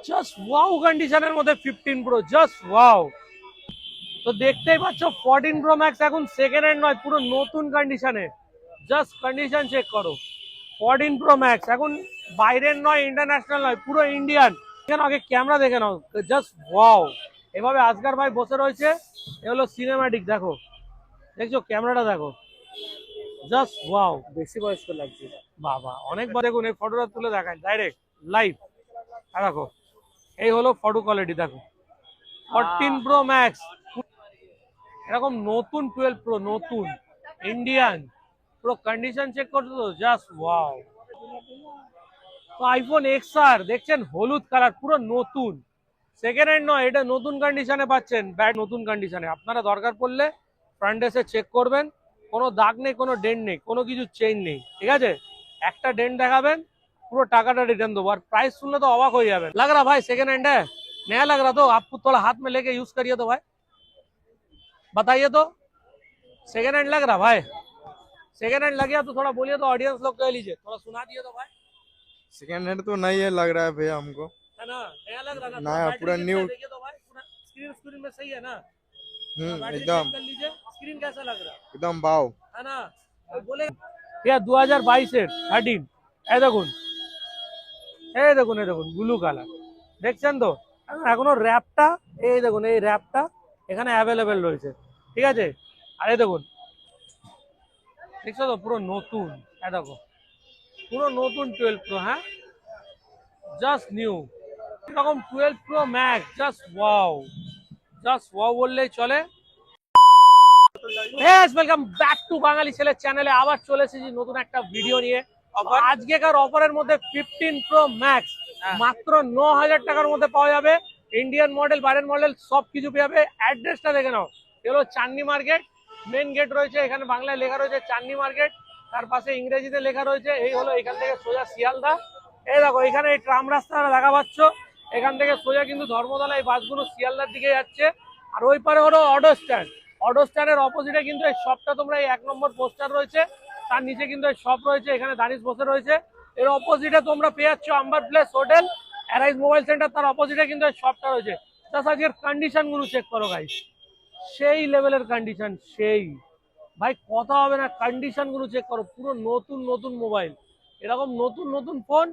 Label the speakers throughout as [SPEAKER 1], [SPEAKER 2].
[SPEAKER 1] Just wow কন্ডিশনের মধ্যে 15 pro, just wow. তো দেখতেই পাচ্ছ 14 প্রো ম্যাক্স এখন সেকেন্ড হ্যান্ড নয়, পুরো নতুন কন্ডিশনে। জাস্ট কন্ডিশন চেক করো। 14 প্রো ম্যাক্স এখন বাইরের নয়, ইন্টারন্যাশনাল নয়, পুরো ইন্ডিয়ান। এখানে আগে ক্যামেরা দেখে নাও, জাস্ট ওয়াও। এভাবে আজকার ভাই বসে রয়েছে, এ হলো সিনেম্যাটিক। দেখো, দেখছো ক্যামেরাটা দেখো, জাস্ট ওয়াও।
[SPEAKER 2] বেশি বয়স্ক লাগছে।
[SPEAKER 1] বাবা অনেকবার দেখুন, এই ফটোটা তুলে দেখায় ডাইরেক্ট লাইভ। দেখো, এই হলো ফটো কোয়ালিটি দেখো। 14 প্রো ম্যাক্স এরকম নতুন, 12 প্রো নতুন ইন্ডিয়ান, পুরো কন্ডিশন চেক করছো তো, জাস্ট ওয়াও। তো আইফোন এক্সআর দেখছেন, হলুদ কালার, পুরো নতুন, সেকেন্ড হ্যান্ড নয়, এটা নতুন কন্ডিশনে পাচ্ছেন। ব্যাট নতুন কন্ডিশনে, আপনারা দরকার পড়লে ফ্রন্ট এসে চেক করবেন। কোনো দাগ নেই, কোনো ডেন্ট নেই, কোনো কিছু চেঞ্জ নেই, ঠিক আছে। একটা ডেন্ট দেখাবেন, পুরো টাকাটা রিটার্ন দেবো। আর প্রাইস শুনলে তো অবাক হয়ে যাবে। लग रहा भाई सेकंड हैंड है, नया लग रहा, तो आपको थोड़ा हाथ में लेके यूज करिए तो भाई, बताइए तो। सेकंड हैंड लग रहा भाई? सेकंड हैंड लग गया तो थोड़ा बोलिए तो, ऑडियंस लोग कह लीजिए, थोड़ा सुना दिए तो भाई।
[SPEAKER 3] सेकेंड हैंड तो नहीं है लग रहा है भैया हमको।
[SPEAKER 1] है ना, नया लग रहा ना?
[SPEAKER 3] नया,
[SPEAKER 1] बैटरी
[SPEAKER 3] पूरा
[SPEAKER 1] कितना
[SPEAKER 3] न्यू।
[SPEAKER 1] है देखिए तो भाई, पूरा स्क्रीन स्क्रीन में सही है ना? बैटरी
[SPEAKER 3] एकदम
[SPEAKER 1] चेक कर लीजिए, स्क्रीन कैसा लग रहा
[SPEAKER 3] एकदम बाव।
[SPEAKER 1] है ना? तो बोले क्या 2022 13, এই দেখুন, এই দেখুন, এই দেখুন ব্লু কালার, দেখছেন তো? এখনো র্যাপটা, এই দেখুন, এই র্যাপটা এখানে অ্যাভেলেবেল রয়েছে, ঠিক আছে। আর এই দেখুন, দেখছো তো, পুরো নতুন। এই দেখো, পুরো নতুন 12 প্রো, হ্যাঁ, জাস্ট নিউ। এরকম 12 pro max, just wow, just wow বললেই চলে। ওয়েলকাম ব্যাক টু বাঙালি ছেলে চ্যানেলে। আবার চলে এসেছি নতুন একটা ভিডিও নিয়ে। আজকেকার অফারের মধ্যে 15 প্রো ম্যাক্স মাত্র 9,000 টাকার মধ্যে পাওয়া যাবে। ইন্ডিয়ান মডেল, বাইরের মডেল সব কিছু পেয়ে যাবে। অ্যাড্রেসটা দেখে নাও, এগুলো চাঁদনি মার্কেট, মেন গেট রয়েছে এখানে, বাংলায় লেখা রয়েছে চাঁদনি মার্কেট, তার পাশে ইংরেজিতে লেখা রয়েছে। এই হলো এখান থেকে সোজা শিয়ালদা। এই দেখো, এখানে এই ট্রাম রাস্তাটা দেখা পাচ্ছ, এখান থেকে সোজা কিন্তু ধর্মতলা এই বাসগুলো শিয়ালদার দিকে যাচ্ছে। আর ওই পারে হলো অটো স্ট্যান্ড। অটো স্ট্যান্ডের অপোজিটে কিন্তু এই শপটা, তোমরা এই 1 নম্বর পোস্টার রয়েছে, তার নিচে কিন্তু এই শপ রয়েছে, এখানে দানিশ বসে রয়েছে। এর অপোজিটে তোমরা পেয়ে যাচ্ছ Amber place hotel, Arise mobile centre, তার অপোজিটে কিন্তু এই শপটা রয়েছে। জাস্ট আজকের কন্ডিশন গুলো চেক করো গাইস, সেই লেভেলের কন্ডিশন, সেই ভাই কথা হবে না। কন্ডিশন গুলো চেক করো, পুরো নতুন নতুন মোবাইল, এরকম নতুন নতুন ফোন,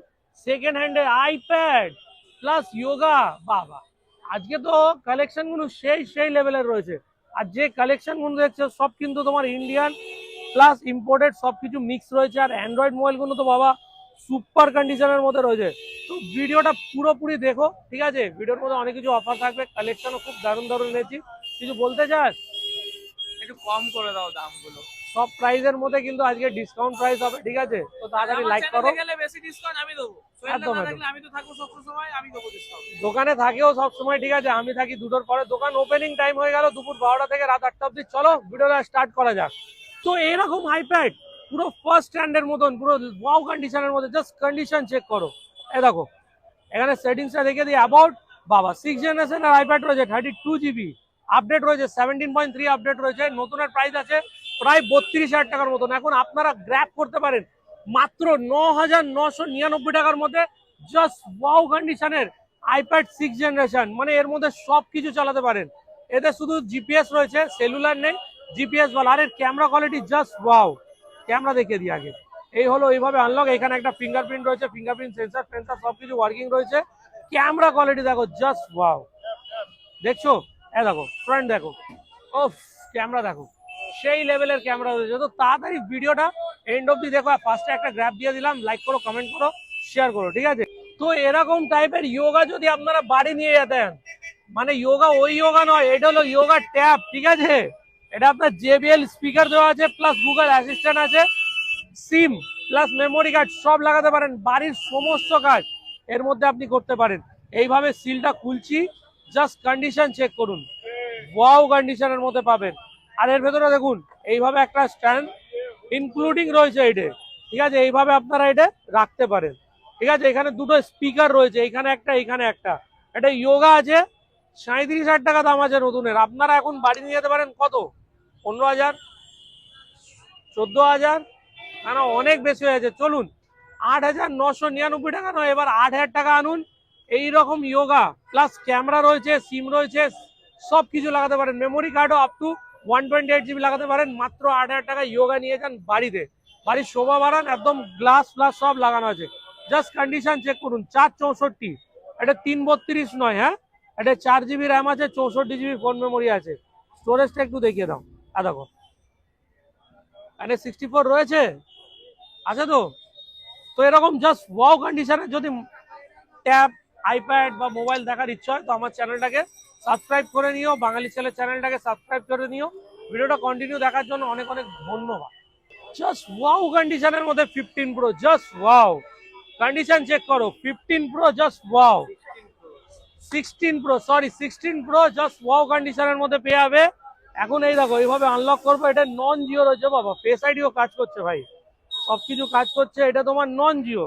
[SPEAKER 1] সেকেন্ড হ্যান্ডে আইপ্যাড প্লাস ইয়োগা। বাবা আজকে তো কালেকশন গুলো সেই সেই লেভেলের রয়েছে। আর যে কালেকশন গুলো দেখছো সব কিন্তু তোমার ইন্ডিয়ান প্লাস ইম্পোর্টেড, সবকিছু মিক্স রয়েছে। আর অ্যান্ড্রয়েড মোবাইল গুলো তো বাবা সুপার কন্ডিশনের মধ্যে রয়েছে। তো ভিডিওটা পুরোপুরি দেখো, ঠিক আছে। ভিডিওর মধ্যে অনেক কিছু অফার থাকবে, কালেকশনও খুব দারুণ দারুণ এনেছি। কিছু বলতে চাস?
[SPEAKER 2] একটু কম করে দাও দামগুলো।
[SPEAKER 1] সব প্রাইসের মধ্যে কিন্তু আজকে ডিসকাউন্ট প্রাইস হবে, ঠিক আছে। তো তাড়াতাড়ি লাইক করো।
[SPEAKER 2] গেলে বেশি ডিসকাউন্ট আমি দেবো।
[SPEAKER 1] একদম
[SPEAKER 2] আমি তো থাকবো সব সময়, আমি দেবো ডিসকাউন্ট।
[SPEAKER 1] দোকানে থাকেও সব সময়, ঠিক আছে। আমি থাকি দুটোর পরে, দোকান ওপেনিং টাইম হয়ে গেল দুপুর 12টা থেকে রাত 8টা অব্দি। চলো ভিডিওটা স্টার্ট করা যাক। তো এরকম আইপ্যাড পুরো ফার্স্ট স্ট্যান্ডের মতন, পুরো ওয়াও কন্ডিশনের মধ্যে, জাস্ট কন্ডিশন চেক করো। এই দেখো, এখানে সেটিংসটা দেখে দিই। অ্যাবাউট, বাবা 6 জেনারেশনের আইপ্যাড রয়েছে, 32 GB আপডেট রয়েছে, 17.3 আপডেট রয়েছে। নতুনের প্রাইস আছে প্রায় 32,000 টাকার মতন। এখন আপনারা গ্র্যাব করতে পারেন মাত্র 9,999 টাকার মধ্যে, জাস্ট ওয়াও কন্ডিশনের আইপ্যাড 6 জেনারেশন। মানে এর মধ্যে সব কিছু চালাতে পারেন। এতে শুধু জিপিএস রয়েছে, সেলুলার নেই, জিপিএস বলা। আর এর camera quality just wow. Camera দেখিয়ে দিই আগে। এই হলো এইভাবে আনলক, এখানে একটা ফিঙ্গারপ্রিন্ট রয়েছে, ফিঙ্গারপ্রিন্ট সেন্সার ফেন্সার সবকিছু ওয়ার্কিং রয়েছে। ক্যামেরা কোয়ালিটি দেখো, জাস্ট ওয়াও। দেখছো, এ দেখো ফ্রন্ট দেখো, ও ক্যামেরা দেখো, সেই লেভেলের ক্যামেরা রয়েছে। তো তাড়াতাড়ি ভিডিওটা এন্ড অব্দি দেখো। ফার্স্টে একটা গ্র্যাব দিয়ে দিলাম, লাইক করো, কমেন্ট করো, শেয়ার করো, ঠিক আছে। তো এরকম টাইপের ইয়োগা যদি আপনারা বাড়ি নিয়ে যেতেন, মানে ইয়োগা ওই ইয়োগা নয়, এটা হলো ইয়োগা ট্যাব, ঠিক আছে। এটা আপনার JBL স্পিকার দেওয়া আছে, প্লাস গুগল অ্যাসিস্ট্যান্ট আছে, সিম প্লাস মেমোরি কার্ড সব লাগাতে পারেন। বাড়ির সমস্ত কাজ এর মধ্যে আপনি করতে পারেন। এইভাবে সিলটা খুলছি, জাস্ট কন্ডিশন চেক করুন, ওয়াও কন্ডিশনের মধ্যে পাবেন। আর এর ভেতরে দেখুন এইভাবে একটা স্ট্যান্ড ইনক্লুডিং রয়েছে এটা, ঠিক আছে। এইভাবে আপনারা এটা রাখতে পারেন, ঠিক আছে। এখানে দুটো স্পিকার রয়েছে, এখানে একটা, এখানে একটা। এটা ইয়োগা আছে, 37,000 টাকা দাম আছে নতুনের। আপনারা এখন বাড়ি নিয়ে যেতে পারেন কত, 15,000, 14,000, না অনেক বেশি হয়েছে। চলুন 8,999 টাকা নয়, এবার 8,000 টাকা আনুন, এইরকম ইয়োগা প্লাস ক্যামেরা রয়েছে, সিম রয়েছে, সব কিছু লাগাতে পারেন। মেমোরি কার্ডও আপ টু 128 GB লাগাতে পারেন। মাত্র 8,000 টাকা ইয়োগা নিয়ে যান বাড়িতে, বাড়ির শোভা বাড়ান। একদম গ্লাস ফ্লাস সব লাগানো আছে। জাস্ট কন্ডিশন চেক করুন। 464, এটা 332 নয়, হ্যাঁ এটা 4 GB র্যাম আছে, 64 GB ফোন মেমোরি আছে। স্টোরেজটা একটু দেখিয়ে দাও। দেখো এখানে 64 রয়েছে, আছে তো। তো এরকম জাস্ট ওয়াও কন্ডিশনে যদি ট্যাব, আইপ্যাড বা মোবাইল দেখার ইচ্ছা হয় তো আমার চ্যানেলটাকে সাবস্ক্রাইব করে নিও, বাঙালি ছেলে চ্যানেলটাকে সাবস্ক্রাইব করে নিও। ভিডিওটা কন্টিনিউ দেখার জন্য অনেক অনেক ধন্যবাদ। জাস্ট ওয়াও কন্ডিশনের মধ্যে 15 pro, just wow condition check করো। 15 pro just wow, 16 pro, sorry 16 pro just wow কন্ডিশনের মধ্যে পেয়ে যাবে। এখন এই দেখো এইভাবে আনলক করবো, এটা নন জিও রয়েছে বাবা, ফেস আইডিও কাজ করছে ভাই, সবকিছু কাজ করছে। এটা তোমার নন জিও,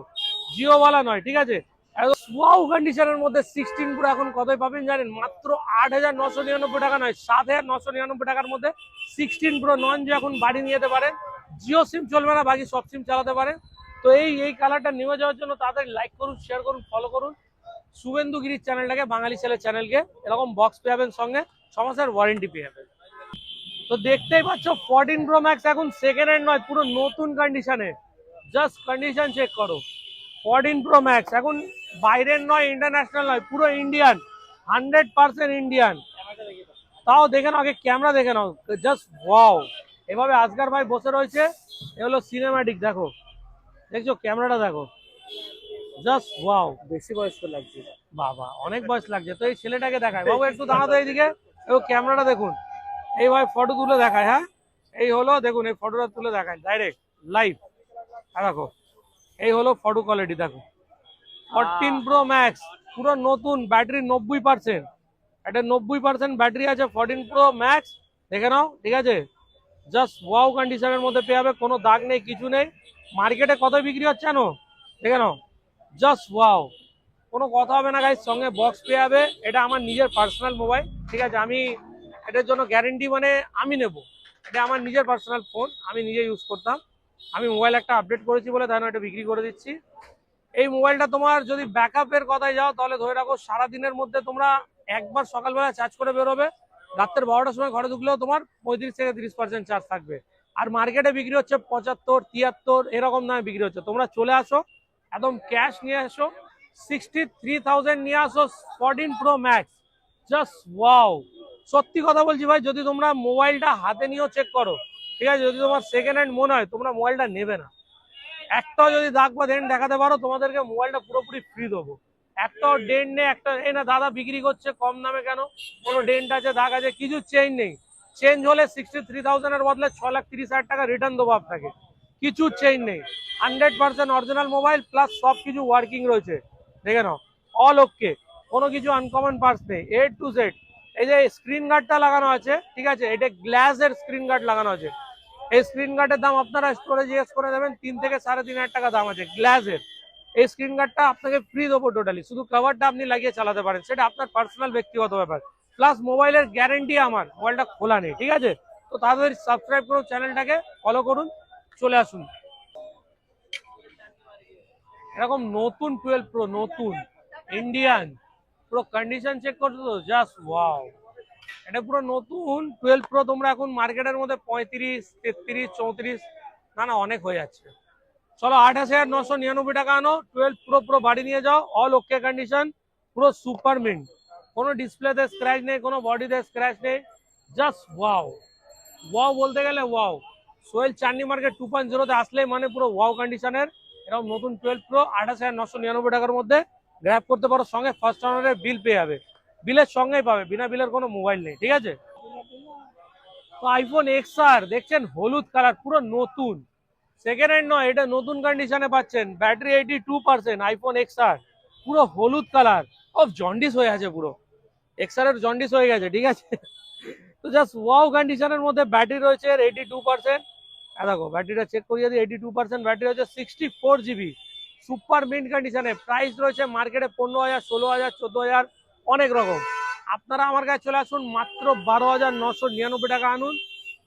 [SPEAKER 1] জিও ওয়ালা নয়, ঠিক আছে। ওয়াও কন্ডিশনের মধ্যে 16 প্রো এখন কতই পাবেন জানেন? মাত্র 8,999 টাকা নয়, 7,999 টাকার মধ্যে 16 প্রো নন জিও এখন বাড়ি নিয়ে যেতে পারেন। জিও সিম চলবে না, বাকি সব সিম চালাতে পারেন। তো এই কালারটা নিয়ে যাওয়ার জন্য তাড়াতাড়ি লাইক করুন, শেয়ার করুন, ফলো করুন শুভেন্দু গিরির চ্যানেলটাকে, বাঙালি ছেলে চ্যানেলকে। এরকম বক্স পেয়ে যাবেন, সঙ্গে 6 মাসের ওয়ারেন্টি পেয়ে যাবেন। তো দেখতেই পাচ্ছ 14 প্রো ম্যাক্স এখন সেকেন্ড হ্যান্ড নয়, পুরো নতুন কন্ডিশনে। জাস্ট কন্ডিশন চেক করো। 14 প্রো ম্যাক্স এখন বাইরের নয়, ইন্টারন্যাশনাল নয়, পুরো ইন্ডিয়ান, 100% ইন্ডিয়ান। তাও দেখে নাও, আগে ক্যামেরা দেখে নাও, জাস্ট ওয়াও। এভাবে আজকার ভাই বসে রয়েছে, এ হলো সিনেম্যাটিক। দেখো, দেখছো ক্যামেরাটা দেখো, জাস্ট ওয়াও।
[SPEAKER 2] বেশি বয়স্ক লাগছে।
[SPEAKER 1] বাবা অনেক বয়স লাগছে। তো এই ছেলেটাকে দেখায়, বাবু একটু দাঁড়াতো এইদিকে, ও ক্যামেরাটা দেখুন, এইভাবে ফটো তুলে দেখায়। হ্যাঁ এই হলো, দেখুন এই ফটোটা তুলে দেখায় ডাইরেক্ট লাইভ। দেখো এই হলো ফটো কোয়ালিটি, দেখো 14 প্রো ম্যাক্স পুরো নতুন, ব্যাটারি 90%, এটা 90% ব্যাটারি আছে 14 প্রো ম্যাক্স। দেখে নাও, ঠিক আছে। জাস্ট ওয়াও কন্ডিশনের মধ্যে পেয়ে যাবে, কোনো দাগ নেই, কিছু নেই। মার্কেটে কত বিক্রি হচ্ছে জানো? দেখে নাও, জাস্ট ওয়াও। কোনো কথা হবে না গাইস, সঙ্গে বক্স পেয়ে যাবে। এটা আমার নিজের পার্সোনাল মোবাইল, ঠিক আছে। আমি এটার জন্য গ্যারেন্টি মানে আমি নেব। এটা আমার নিজের পার্সোনাল ফোন, আমি নিজে ইউজ করতাম। আমি মোবাইল একটা আপডেট করেছি বলে তাই এটা বিক্রি করে দিচ্ছি। এই মোবাইলটা তোমার যদি ব্যাকআপের কথায় যাও তাহলে ধরে রাখো সারাদিনের মধ্যে তোমরা একবার সকালবেলা চার্জ করে বেরোবে, রাত্রের 12টার সময় ঘরে ঢুকলেও তোমার 35 থেকে 30% চার্জ থাকবে। আর মার্কেটে বিক্রি হচ্ছে 75, 73 এরকম দামে বিক্রি হচ্ছে। তোমরা চলে আসো, একদম ক্যাশ নিয়ে আসো, 63,000 নিয়ে আসো 14 প্রো ম্যাক্স, জাস্ট ওয়াও। সত্যি কথা বলছি ভাই, যদি তোমরা মোবাইলটা হাতে নিয়েও চেক করো, ঠিক আছে, যদি তোমার সেকেন্ড হ্যান্ড মনে হয় তোমরা মোবাইলটা নেবে না। একটাও যদি দাগ বা ডেন্ট দেখাতে পারো তোমাদেরকে মোবাইলটা পুরোপুরি ফ্রি দেবো। একটাও ডেন্ট নেই, একটা এই না দাদা বিক্রি করছে কম দামে কেন, কোনো ডেন্ট আছে দাগ আছে, কিছু চেঞ্জ নেই। চেঞ্জ হলে 63,000 এর বদলে 6,30,000 টাকা রিটার্ন দেবো আপনাকে, কিছু চেঞ্জ নেই। 100% অরিজিনাল মোবাইল প্লাস সব কিছু ওয়ার্কিং রয়েছে, দেখে নাও অল ওকে, কোনো কিছু আনকমন পার্টস নেই, A to Z। এই যে স্ক্রিন গার্ডটা লাগানো আছে, ঠিক আছে, এটা গ্লাসের স্ক্রিন গার্ড লাগানো আছে। এই স্ক্রিন গার্ডের দাম আপনারা স্টোরে জিজ্ঞেস করে দেবেন, 3 থেকে 3,500 টাকা দাম আছে গ্লাসের। এই স্ক্রিন গার্ডটা আপনাকে ফ্রি দেবো টোটালি, শুধু কভারটা আপনি লাগিয়ে চালাতে পারেন, সেটা আপনার পার্সোনাল ব্যক্তিগত ব্যাপার। প্লাস মোবাইলের গ্যারেন্টি আমার, মোবাইলটা খোলা নেই, ঠিক আছে। তো তাড়াতাড়ি সাবস্ক্রাইব করুন চ্যানেলটাকে, ফলো করুন, চলে আসুন। এরকম নতুন 12 প্রো, নতুন ইন্ডিয়ান, পুরো কন্ডিশন চেক করছো তো, জাস্ট ওয়াও। এটা পুরো নতুন 12 প্রো। তোমরা এখন মার্কেটের মধ্যে 35, 33, 34, না না অনেক হয়ে যাচ্ছে। চলো 28,999 টাকা আনো, 12 প্রো পুরো বাড়ি নিয়ে যাও, অল ওকে কন্ডিশন, পুরো সুপার মিন্ট, কোনো ডিসপ্লেতে স্ক্র্যাচ নেই, কোনো বডিতে স্ক্র্যাচ নেই, জাস্ট ওয়াও। ওয়াও বলতে গেলে ওয়াও। সোহেল চান্ডি মার্কেট 2.0 আসলে মানে পুরো ওয়াও কন্ডিশনের এরকম নতুন 12 প্রো 28,999 টাকার মধ্যে গ্র্যাব করতে পারো। সঙ্গে ফার্স্ট অনারের বিল পেয়ে যাবে, বিলের সঙ্গেই পাবে, বিনা বিলের কোনো মোবাইল নেই, ঠিক আছে। তো আইফোন XR দেখছেন, হলুদ কালার, পুরো নতুন, সেকেন্ড হ্যান্ড নয়, এটা নতুন কন্ডিশনে পাচ্ছেন। ব্যাটারি 82%, আইফোন XR পুরো হলুদ কালার। ও জন্ডিস হয়ে আছে পুরো, XR এর জন্ডিস হয়ে গেছে, ঠিক আছে। তো জাস্ট ওয়াও কন্ডিশনের মধ্যে ব্যাটারি রয়েছে 82%। দেখো ব্যাটারিটা চেক করি, যদি 82% ব্যাটারি হচ্ছে, 64 GB, সুপার মিন্ট কন্ডিশনে। প্রাইস রয়েছে মার্কেটে 15,000, 16,000, 14,000, অনেক রকম। আপনারা আমার কাছে চলে আসুন, মাত্র 12,999 টাকা আনুন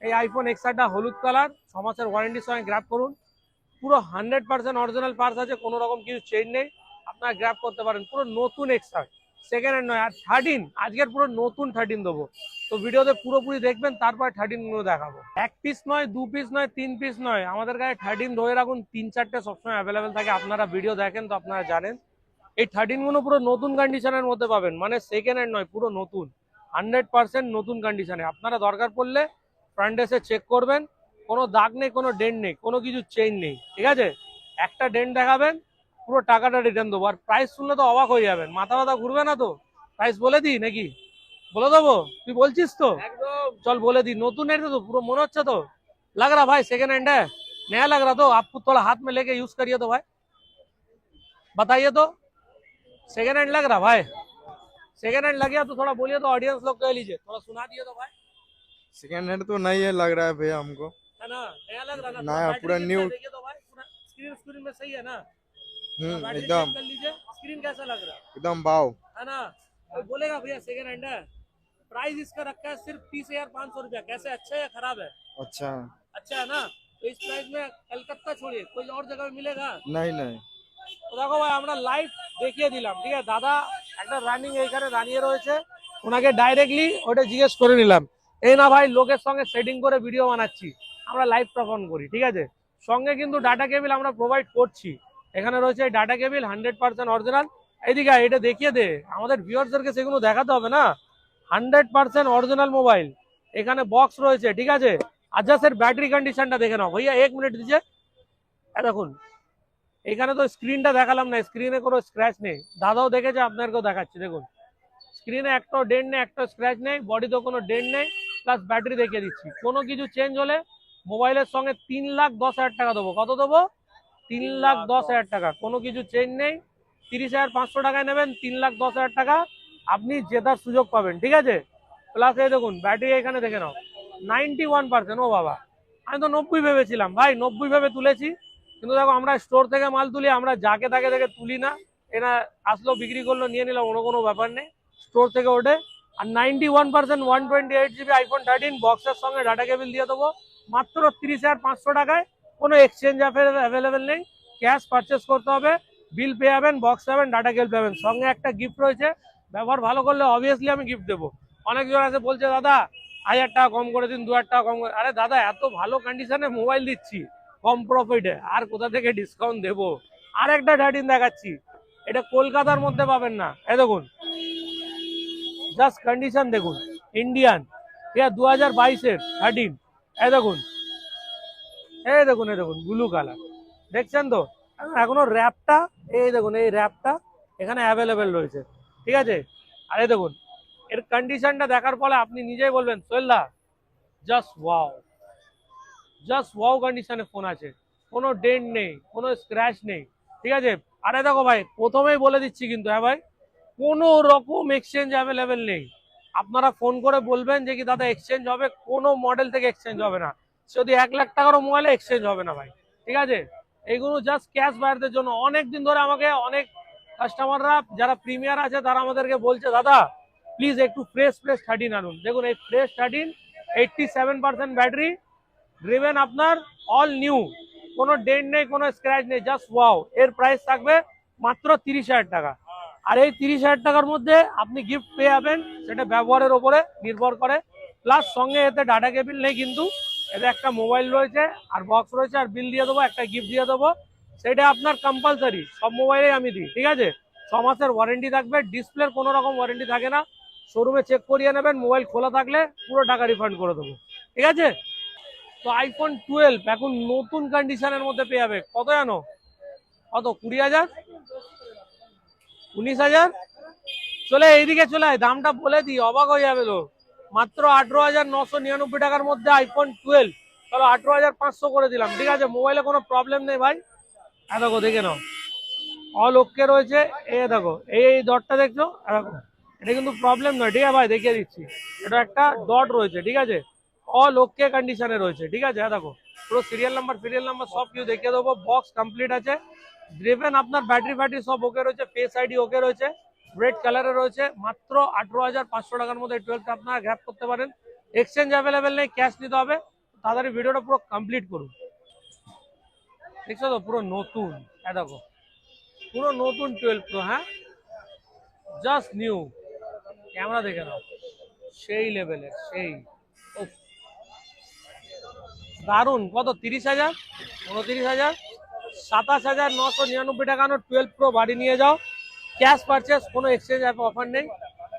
[SPEAKER 1] এই আইফোন XRটা, হলুদ কালার, 6 মাসের ওয়ারেন্টির সঙ্গে গ্র্যাব করুন। পুরো 100% অরিজিনাল পার্টস আছে, কোনো রকম কিছু চেঞ্জ নেই। আপনারা গ্র্যাব করতে পারেন। পুরো নতুন এক্সার, সেকেন্ড হ্যান্ড নয়। আর 13 আজকের পুরো নতুন 13 দেবো। তো ভিডিওতে পুরোপুরি দেখবেন, তারপর 13 গুলো দেখাবো। 1 পিস নয়, 2 পিস নয়, 3 পিস নয়, আমাদের কাছে 13 ধরে রাখুন 3-4টে সবসময় অ্যাভেলেবেল থাকে। আপনারা ভিডিও দেখেন তো আপনারা জানেন। এই 13 গুলো পুরো নতুন কন্ডিশনের মধ্যে পাবেন, মানে সেকেন্ড হ্যান্ড নয়, পুরো নতুন 100% নতুন কন্ডিশনে। আপনারা দরকার পড়লে ফ্রন্ট এসে চেক করবেন, কোনো দাগ নেই, কোনো ডেন্ট নেই, কোনো কিছু চেইন নেই, ঠিক আছে। একটা ডেন্ট দেখাবেন, পুরো টাকাটা রিটার্ন দেবো। আর প্রাইস শুনলে তো অবাক হয়ে যাবেন, মাথা ব্যথা ঘুরবে না তো? প্রাইস বলে দিই নাকি? বলে দেবো? তুই বলছিস তো?
[SPEAKER 2] একদম
[SPEAKER 1] चल बोले दी। नतून है तो पूरा मन अच्छा तो लग रहा भाई, सेकंड हैंड है, नया लग रहा। तो आपको थोड़ा हाथ में लेके यूज करिए तो भाई, बताइए तो। सेकंड हैंड लग रहा भाई? सेकंड हैंड लग गया तो थोड़ा बोलिए तो ऑडियंस लोग कह लीजिए, थोड़ा सुना दिए तो भाई।
[SPEAKER 3] सेकेंड हैंड तो नहीं है लग रहा है भैया हमको।
[SPEAKER 1] है ना, नया लग रहा ना?
[SPEAKER 3] नया,
[SPEAKER 1] बैटरी
[SPEAKER 3] पूरा
[SPEAKER 1] कितना
[SPEAKER 3] न्यू।
[SPEAKER 1] है देखिए तो भाई, पूरा स्क्रीन स्क्रीन में सही है ना? बैटरी
[SPEAKER 3] एकदम
[SPEAKER 1] चेक कर लीजिए, स्क्रीन कैसा लग रहा
[SPEAKER 3] एकदम भाव।
[SPEAKER 1] है ना? कोई बोलेगा भैया सेकंड हैंड है। प्राइस इसका रखा है सिर्फ 30,500 रुपया। कैसे, अच्छा है या खराब है?
[SPEAKER 3] अच्छा
[SPEAKER 1] अच्छा है ना? तो इस प्राइस में कलकत्ता छोड़िए, कोई और जगह में मिलेगा?
[SPEAKER 3] नहीं नहीं
[SPEAKER 1] তো দেখো ভাই, আমরা লাইভ দেখিয়ে দিলাম, ঠিক আছে। দাদা একটা রানিং এইখানে দাঁড়িয়ে রয়েছে, ওনাকে ডাইরেক্টলি ওটা জিজ্ঞেস করে নিলাম। এই না ভাই, লোকের সঙ্গে সেটিং করে ভিডিও বানাচ্ছি, আমরা লাইভ পারফর্ম করি, ঠিক আছে। সঙ্গে কিন্তু ডাটা কেবিল আমরা প্রোভাইড করছি। এখানে রয়েছে এই ডাটা কেবিল 100% অরিজিনাল। এইদিকে আয়, এটা দেখিয়ে দে, আমাদের ভিউয়ারদেরকে সেগুলো দেখাতে হবে না। 100% অরিজিনাল মোবাইল, এখানে বক্স রয়েছে, ঠিক আছে। আচ্ছা স্যার, ব্যাটারি কন্ডিশনটা দেখে নাও ভাইয়া, 1 মিনিট দিচ্ছে। দেখুন এখানে তো স্ক্রিনটা দেখালাম না, স্ক্রিনে কোনো স্ক্র্যাচ নেই, দাদাও দেখেছে, আপনাদেরকেও দেখাচ্ছি। দেখুন স্ক্রিনে একটাও ডেন্ট নেই, একটাও স্ক্র্যাচ নেই, বডিতেও কোনো ডেন্ট নেই, প্লাস ব্যাটারি দেখিয়ে দিচ্ছি। কোনো কিছু চেঞ্জ হলে মোবাইলের সঙ্গে 3,10,000 টাকা দেবো। কত দেবো? 3,10,000 টাকা। কোনো কিছু চেঞ্জ নেই, 30,500 টাকায় নেবেন, 3,10,000 টাকা আপনি জেতার সুযোগ পাবেন, ঠিক আছে। প্লাস এই দেখুন ব্যাটারি এখানে দেখে নাও 91%। ও বাবা, আমি তো 90 ভেবেছিলাম ভাই, 90 ভেবে তুলেছি। কিন্তু দেখো, আমরা স্টোর থেকে মাল তুলি, আমরা যাকে তাকে দেখে তুলি না। এরা আসলো, বিক্রি করলো, নিয়ে নিলাম, কোনো ব্যাপার নেই, স্টোর থেকে ওঠে। আর 91% 128 GB আইফোন 13 বক্সের সঙ্গে ডাটা কেবিল দিয়ে দেবো মাত্র 30,500 টাকায়। কোনো এক্সচেঞ্জ অ্যাভেলেবেল নেই, ক্যাশ পারচেস করতে হবে। বিল পেয়ে যাবেন, বক্স পাবেন, ডাটা কেবিল পাবেন, সঙ্গে একটা গিফট রয়েছে। ব্যবহার ভালো করলে অবভিয়াসলি আমি গিফট দেবো। অনেকজন আছে বলছে, দাদা 1,000 টাকা কম করে দিন, 2,000 টাকা কম করে। আরে দাদা, এত ভালো কন্ডিশনে মোবাইল দিচ্ছি কম প্রফিটে, আর কোথা থেকে ডিসকাউন্ট দেবো? আর একটা 13 দেখাচ্ছি, এটা কলকাতার মধ্যে পাবেন না। এই দেখুন, জাস্ট কন্ডিশন দেখুন, ইন্ডিয়ান, ঠিক আছে, 2022-এর 13। এই দেখুন, এই দেখুন, এই দেখুন ব্লু কালার, দেখছেন তো? এখনো র্যাপটা, এই দেখুন, এই র্যাপটা এখানে অ্যাভেলেবেল রয়েছে, ঠিক আছে। আর এই দেখুন, এর কন্ডিশনটা দেখার পরে আপনি নিজেই বলবেন, সোহেলদা জাস্ট ওয়াও, জাস্ট ওয়াও কন্ডিশনে ফোন আছে, কোনো ডেন্ট নেই, কোনো স্ক্র্যাচ নেই, ঠিক আছে। আরে দেখো ভাই, প্রথমেই বলে দিচ্ছি কিন্তু, হ্যাঁ ভাই, কোনো রকম এক্সচেঞ্জ অ্যাভেলেবেল নেই। আপনারা ফোন করে বলবেন যে কি দাদা এক্সচেঞ্জ হবে, কোনো মডেল থেকে এক্সচেঞ্জ হবে না। যদি 1 লাখ টাকারও মোবাইলে এক্সচেঞ্জ হবে না ভাই, ঠিক আছে। এইগুলো জাস্ট ক্যাশ বায়ারদের জন্য। অনেক দিন ধরে আমাকে অনেক কাস্টমাররা যারা প্রিমিয়ার আছে তারা আমাদেরকে বলছে, দাদা প্লিজ একটু ফ্রেশ 13 আনুন। দেখুন এই ফ্রেশ 13, 87% ব্যাটারি ড্রিভেন, আপনার অল নিউ, কোনো ডেন্ট নেই, কোনো স্ক্র্যাচ নেই, জাস্ট ওয়াও। এর প্রাইস থাকবে মাত্র 30,000 টাকা। আর এই 30,000 টাকার মধ্যে আপনি গিফট পেয়ে যাবেন, সেটা ব্যবহারের ওপরে নির্ভর করে। প্লাস সঙ্গে এতে ডাটা কেবিল নেই, কিন্তু এতে একটা মোবাইল রয়েছে আর বক্স রয়েছে, আর বিল দিয়ে দেবো, একটা গিফট দিয়ে দেবো। সেটা আপনার কম্পালসারি, সব মোবাইলেই আমি দিই, ঠিক আছে। 6 মাসের ওয়ারেন্টি থাকবে, ডিসপ্লের কোনো রকম ওয়ারেন্টি থাকে না। শোরুমে চেক করিয়ে নেবেন, মোবাইল খোলা থাকলে পুরো টাকা রিফান্ড করে দেবো, ঠিক আছে। তো আইফোন 12 এখন নতুন কন্ডিশনের মধ্যে পেয়ে যাবে। কত জানো? কত? 20,000, 19,000। চলে এইদিকে চলে আয়, দামটা বলে দিই, অবাক হয়ে যাবে তো। মাত্র 18,999 টাকার মধ্যে আইফোন 12। চলো 18,500 করে দিলাম, ঠিক আছে। মোবাইলে কোনো প্রবলেম নেই ভাই। দেখো, দেখে নাও, অল ওকে রয়েছে। দেখো এই ডটটা দেখছো, দেখো এটা কিন্তু প্রবলেম নয়, ঠিক আছে ভাই, দেখিয়ে দিচ্ছি। এটা একটা ডট রয়েছে, ঠিক আছে, অল ওকে কন্ডিশনে রয়েছে, ঠিক আছে। দেখো পুরো সিরিয়াল নাম্বার সব কিছু দেখিয়ে দেবো। বক্স কমপ্লিট আছে, ড্রিভেন আপনার ব্যাটারি সব ওকে রয়েছে, ফেস আইডি ওকে রয়েছে, রেড কালারে রয়েছে। মাত্র 18,500 টাকার মধ্যে 12টা আপনারা গ্র্যাব করতে পারেন। এক্সচেঞ্জ অ্যাভেলেবেল নেই, ক্যাশ নিতে হবে। তাড়াতাড়ি ভিডিওটা পুরো কমপ্লিট করুন। দেখছো তো, পুরো নতুন। দেখো পুরো নতুন 12 প্রো, হ্যাঁ জাস্ট নিউ। ক্যামেরা দেখে নাও, সেই লেভেলের, সেই উফ, দারুন। কত, 30,000, 29,000, 27,999 টাকা 12 প্রো বাড়ি নিয়ে যাও। ক্যাশ পারচেস, কোনো এক্সচেঞ্জ অফার নেই।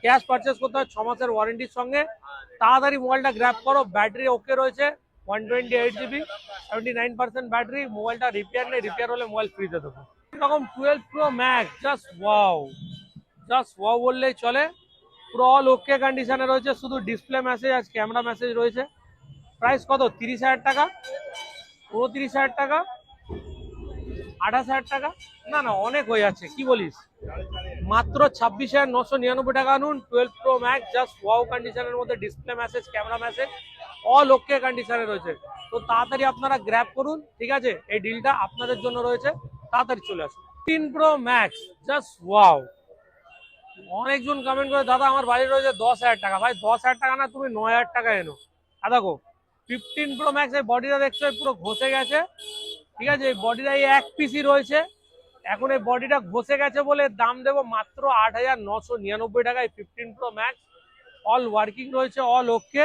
[SPEAKER 1] ক্যাশ পারচেস করতে হয় 6 মাসের ওয়ারেন্টির সঙ্গে। তাড়াতাড়ি মোবাইলটা গ্র্যাব করো, ব্যাটারি ওকে রয়েছে, 128 GB, 79% ব্যাটারি। মোবাইলটা রিপেয়ার নেই, রিপেয়ার হলে মোবাইল ফ্রিতে দেবো। এরকম 12 pro max, just wow, just wow বললেই চলে। পুরো অল ওকে কন্ডিশনে রয়েছে, শুধু ডিসপ্লে মেসেজ আর ক্যামেরা মেসেজ রয়েছে। প্রাইস কত, 30,000 টাকা, 29,000 টাকা, 28,000 টাকা, না না অনেক হয়ে যাচ্ছে, কি বলিস? মাত্র 26,999 টাকা আনুন 12 প্রো ম্যাক্স, জাস্ট ওয়াও কন্ডিশনের মধ্যে, display message, camera message, all ওকে কন্ডিশনে রয়েছে। তো তাড়াতাড়ি আপনারা গ্র্যাব করুন, ঠিক আছে? এই ডিলটা আপনাদের জন্য রয়েছে, তাড়াতাড়ি চলে আসুন। 15 প্রো ম্যাক্স, জাস্ট ওয়াও। অনেকজন কমেন্ট করে, দাদা আমার বাজেট রয়েছে 10,000 টাকা। ভাই 10,000 টাকা না, তুমি 9,000 টাকা এনো। দেখো 15 প্রো ম্যাক্স এর বডিটা দেখছো, পুরো ঘষে গেছে, ঠিক আছে? এই বডিটা এই এক পিসি রয়েছে। এখন এই বডিটা ঘষে গেছে বলে দাম দেবো মাত্র 8,999 টাকায় 15 প্রো ম্যাক্স। অল ওয়ার্কিং রয়েছে, অল ওকে,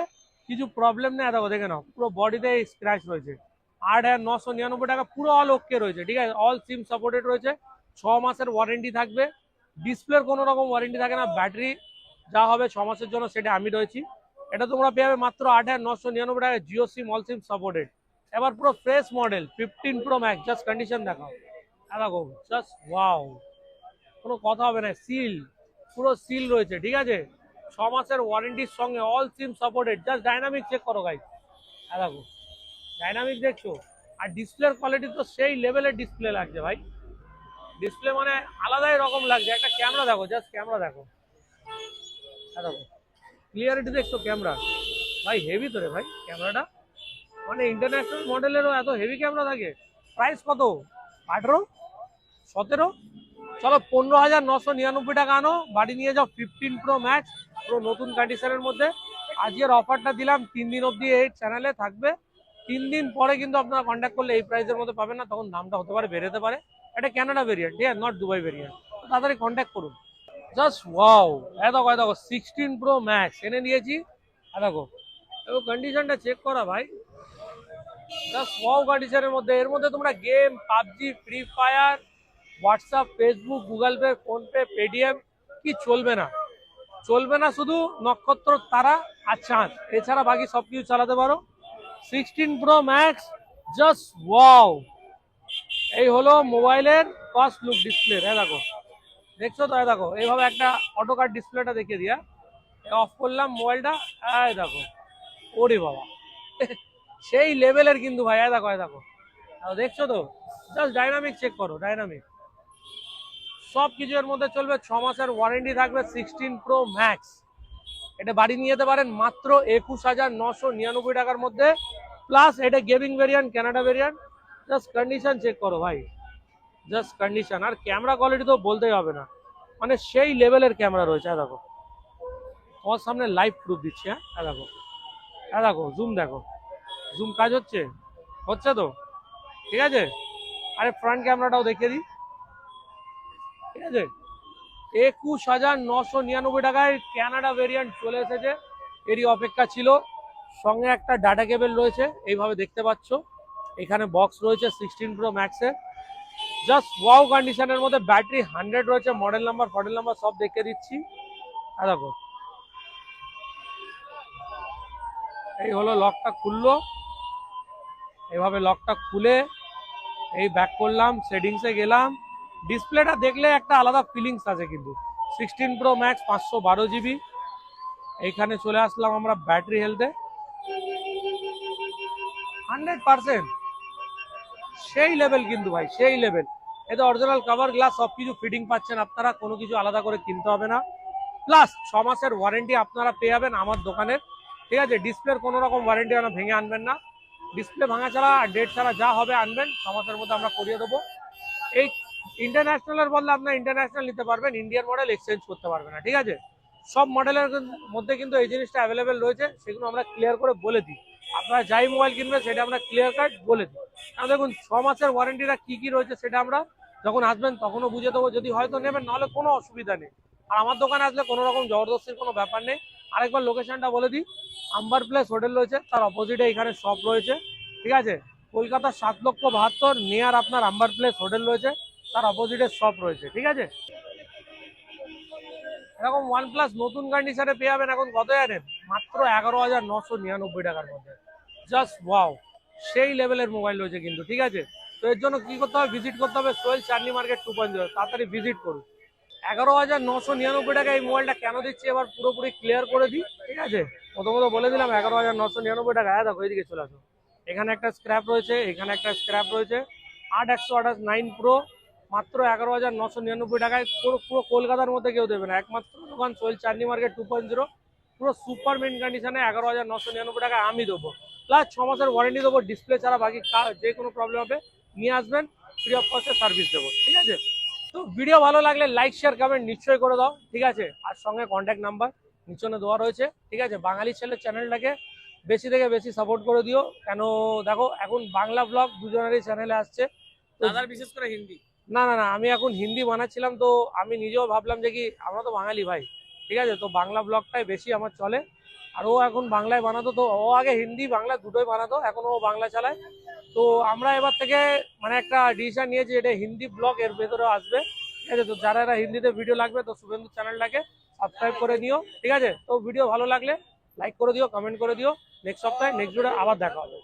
[SPEAKER 1] কিছু প্রবলেম নেই। দেখো দেখে নাও, পুরো বডিতে স্ক্র্যাচ রয়েছে। 8,999 টাকা, পুরো অল ওকে রয়েছে, ঠিক আছে? অল সিম সাপোর্টেড রয়েছে, 6 মাসের ওয়ারেন্টি থাকবে। ডিসপ্লের কোনো রকম ওয়ারেন্টি থাকে না, ব্যাটারি যা হবে 6 মাসের জন্য সেটা আমি রয়েছি। এটা তোমরা পেয়ে যাবে মাত্র 8,999 টাকায়, জিও সিম, অল সিম সাপোর্টেড। এবার পুরো fresh model 15 pro max, just condition দেখাও। দেখো জাস্ট ওয়াও, কোনো কথা হবে না, সিল, পুরো সিল রয়েছে, ঠিক আছে? 6 মাসের ওয়ারেন্টির সঙ্গে, all SIM supported. Just dynamic check করো গাইস, দেখো ডাইনামিক দেখছো। আর ডিসপ্লের কোয়ালিটি তো সেই লেভেলের ডিসপ্লে লাগছে ভাই, ডিসপ্লে মানে আলাদাই রকম লাগছে। একটা ক্যামেরা দেখো, জাস্ট ক্যামেরা দেখো, দেখো ক্লিয়ারিটি দেখছো ক্যামেরা, ভাই হেভি তো রে ভাই ক্যামেরাটা, মানে ইন্টারন্যাশনাল মডেলেরও এত হেভি ক্যামেরা থাকে। প্রাইস কত, 18, 17, চলো 15,999 টাকা আনো, বাড়ি নিয়ে যাও 15 প্রো ম্যাক্স, পুরো নতুন কন্ডিশনের মধ্যে। আজকের অফারটা দিলাম 3 দিন অবধি, এই চ্যানেলে থাকবে। 3 দিন পরে কিন্তু আপনারা কন্ট্যাক্ট করলে এই প্রাইসের মধ্যে পাবেন না, তখন দামটা হতে পারে বেড়ে যেতে পারে। এটা কানাডা ভেরিয়েন্ট, ঠিক আছে, নট দুবাই ভেরিয়েন্ট। তাড়াতাড়ি কন্ট্যাক্ট করুন। জাস্ট ওয়াও, দেখো দেখো 16 প্রো ম্যাক্স এনে দিয়েছি। দেখো কন্ডিশনটা চেক করা ভাই, জাস্ট ওয়াও কন্ডিশনের মধ্যে। এর মধ্যে তোমরা game, PUBG, free fire, WhatsApp, Facebook, Google pay, PhonePe, Paytm, কি চলবে না? চলবে না শুধু নক্ষত্র, তারা আর চাঁদ, এছাড়া বাকি সব কিছু চালাতে পারো। 16 প্রো ম্যাক্স, জাস্ট ওয়াও। এই হলো মোবাইলের ফার্স্ট লুক ডিসপ্লে। দেখো দেখছো তো, দেখো এইভাবে একটা অটো কাট ডিসপ্লেটা দেখিয়ে দিয়া, অফ করলাম মোবাইলটা, দেখো ওরে বাবা সেই লেভেলের কিন্তু ভাই। দেখো দেখো দেখছো তো, জাস্ট ডাইনামিক চেক করো, ডাইনামিক সব কিছু এর মধ্যে চলবে। 6 মাসের ওয়ারেন্টি থাকবে 16 প্রো ম্যাক্স। এটা বাড়ি নিয়ে যেতে পারেন মাত্র 21,999 টাকার মধ্যে, প্লাস এটা gaming variant, Canada variant. Just condition check করো ভাই, জাস্ট কন্ডিশন। আর ক্যামেরা কোয়ালিটি তো বলতেই হবে না, মানে সেই লেভেলের ক্যামেরা রয়েছে। দেখো তোমার সামনে লাইভ প্রুফ দিচ্ছি, হ্যাঁ দেখো, দেখো জুম, দেখো জুম কাজ হচ্ছে, হচ্ছে তো, ঠিক আছে? আরে ফ্রন্ট ক্যামেরাটাও দেখিয়ে দিই, ঠিক আছে? 21,999 টাকায় কানাডা ভেরিয়েন্ট চলে এসেছে। এরই অপেক্ষা ছিল। সঙ্গে একটা ডাটা কেবল রয়েছে, এইভাবে দেখতে পাচ্ছ। এখানে বক্স রয়েছে 16 প্রো ম্যাক্সের, জাস্ট ওয়াও কন্ডিশনের মধ্যে। ব্যাটারি 100 রয়েছে, মডেল নাম্বার, ফডেল নাম্বার সব দেখে দিচ্ছি। দেখো এই হলো, লকটা খুললো, এইভাবে লকটা খুলে এই ব্যাক করলাম, সেটিংসে গেলাম। ডিসপ্লেটা দেখলে একটা আলাদা ফিলিংস আছে কিন্তু। 16 প্রো ম্যাক্স, 512 GB। এইখানে চলে আসলাম আমরা ব্যাটারি হেলথে, 100% সেই লেভেল কিন্তু ভাই, সেই লেভেল। এতে অরিজিনাল কভার, গ্লাস সবকিছু ফিটিং পাচ্ছেন আপনারা, কোনো কিছু আলাদা করে কিনতে হবে না। প্লাস 6 মাসের ওয়ারেন্টি আপনারা পেয়ে যাবেন আমার দোকানে, ঠিক আছে? ডিসপ্লের কোনো রকম ওয়ারেন্টি ভেঙে আনবেন না। ডিসপ্লে ভাঙা ছাড়া, ডেট ছাড়া যা হবে আনবেন, 6 মাসের মধ্যে আমরা করিয়ে দেবো। এই ইন্টারন্যাশনালের বদলে আপনার ইন্টারন্যাশনাল নিতে পারবেন, ইন্ডিয়ান মডেল এক্সচেঞ্জ করতে পারবেন না, ঠিক আছে? সব মডেলের মধ্যে কিন্তু এই জিনিসটা অ্যাভেলেবেল রয়েছে, সেগুলো আমরা ক্লিয়ার করে বলে দিই। আপনারা যাই মোবাইল কিনবেন সেটা আমরা ক্লিয়ার কাট বলে দিই। কারণ দেখুন 6 মাসের ওয়ারেন্টিটা কি কি রয়েছে সেটা আমরা যখন আসবেন তখনও বুঝে দেবো, যদি হয়তো নেবেন, নাহলে কোনো অসুবিধা নেই। আর আমার দোকানে আসলে কোনো রকম জবরদস্তির কোনো ব্যাপার নেই। আরেকবার লোকেশনটা বলে দিই, আম্বার প্লেস হোটেল রয়েছে, তার অপোজিটে এখানে শপ রয়েছে, ঠিক আছে। কলকাতা 7,72,000 নিয়ার আপনার আম্বার প্লেস হোটেল রয়েছে, তার অপোজিটে শপ রয়েছে, ঠিক আছে। এরকম OnePlus নতুন কন্ডিশনে পেয়ে যাবেন এখন কত জানেন? মাত্র 11,999 টাকার মধ্যে। জাস্ট ওয়াও, সেই লেভেলের মোবাইল রয়েছে কিন্তু, ঠিক আছে। তো এর জন্য কি করতে হবে? ভিজিট করতে হবে সোহেল চাঁদনি মার্কেট 2.0, তাড়াতাড়ি ভিজিট করুন। 11,999 টাকা এই মোবাইলটা কেন দিচ্ছি এবার পুরোপুরি ক্লিয়ার করে দিই, ঠিক আছে। প্রথমত বলে দিলাম 11,999 টাকা। হ্যাঁ দেখো, এদিকে চলে আসো। এখানে একটা স্ক্র্যাপ রয়েছে, এখানে একটা স্ক্র্যাপ রয়েছে। 8/128 9 প্রো মাত্র 11,999 টাকায়। পুরো পুরো কলকাতার মধ্যে কেউ দেবে না, একমাত্র দোকান সোহেল চাঁদনি মার্কেট 2.0। পুরো সুপার মেন কন্ডিশনে 11,999 টাকায় আমি দেবো। প্লাস 6 মাসের ওয়ারেন্টি দেবো, ডিসপ্লে ছাড়া বাকি যে কোনো প্রবলেম হবে নিয়ে আসবেন, ফ্রি অফ কস্টে সার্ভিস দেবো, ঠিক আছে। তো ভিডিও ভালো লাগলে লাইক শেয়ার কমেন্ট নিশ্চয়ই করে দাও, ঠিক আছে। আর সঙ্গে কন্ট্যাক্ট নাম্বার নিচনে দেওয়া রয়েছে, ঠিক আছে। বাঙালি ছেলে চ্যানেলটাকে বেশি থেকে বেশি সাপোর্ট করে দিও, কেন দেখো এখন বাংলা ব্লগ দুজনেরই চ্যানেলে আসছে। তো
[SPEAKER 2] দাদার বিশেষ করে হিন্দি।
[SPEAKER 1] না না না, আমি এখন হিন্দি বানাচ্ছিলাম, তো আমি নিজেও ভাবলাম যে কি আমরা তো বাঙালি ভাই, ঠিক আছে, তো বাংলা ব্লগটাই বেশি আমার চলে। আর ও এখন বাংলায় বানাতো, তো ও আগে হিন্দি বাংলা দুটোই বানাতো, এখন ও বাংলা চালায়। তো আমরা এবার থেকে মানে একটা ডিসিশন নিয়েছি, এটা হিন্দি ব্লগ এর ভেতরে আসবে, ঠিক আছে। তো যারা হিন্দিতে ভিডিও লাগবে তো শুভেন্দু চ্যানেলটাকে সাবস্ক্রাইব করে নিও, ঠিক আছে। তো ভিডিও ভালো লাগলে লাইক করে দিও, কমেন্ট করে দিও। নেক্সট সপ্তাহে নেক্সট ভিডিও আবার দেখা হবে।